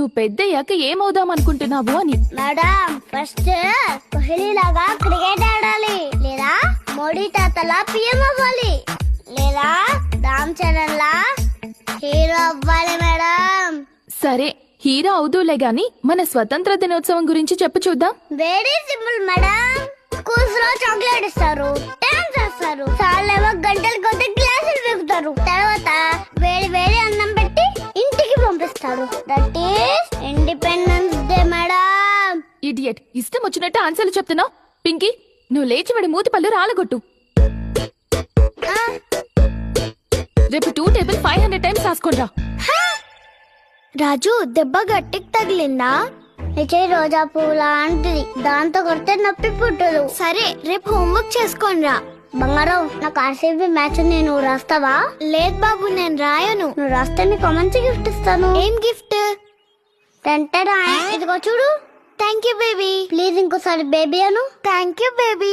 నువ్వు పెద్దయ్యాక ఏమవుదాం అనుకుంటున్నావు అని. మేడం ఫస్ట్ కోహ్లీ లాగా క్రికెట్ ఆడాలి, లేదా మోడీ తాతలా పిఎం అవ్వాలి, లేదా రామ్ చరణ్ లా హీరో అవ్వాలి మేడం. సరే హీరో అవుదూలే గాని మన స్వతంత్ర దినోత్సవం గురించి చెప్పు చూద్దాం. Very simple madam. స్కూల్స్ లో చాక్లెట్ ఇస్తారు, డాన్స్ చేస్తారు, సార్లేమో గంటల కొద్ది క్లాసులు పెరుగుతారు, తర్వాత వేడి వేడి అన్నం పెట్టి ఇంటికి పంపిస్తారు. That is independence day madam. Idiot, ఇష్టం వచ్చినట్టు ఆన్సర్లు చెప్తున్నావు. పింకీ, నువ్వు లేచి వాడి మూతి పళ్ళు రాలగొట్టు. రేపు 2 టేబుల్ 500 టైమ్స్ రాసుకోండి. రాజు దెబ్బ గట్టికి తగిలిందా? నిజే రోజా పువ్వు లాంటిది, దాంతో కొడితే నొప్పి పుట్టదు. సరే రేపు హోంవర్క్ చేసుకోనరా. బంగారం, నాకు ఆర్సీబీ మ్యాచ్ ఉంది, నువ్వు రాస్తావా? లేదు బాబు, నేను రాయను. నువ్వు రాస్తే నీకు మంచి గిఫ్ట్ ఇస్తాను. ఏం గిఫ్ట్? ఇదిగో చూడు. Thank you baby. ప్లీజ్ ఇంకోసారి baby Anu. Thank you baby.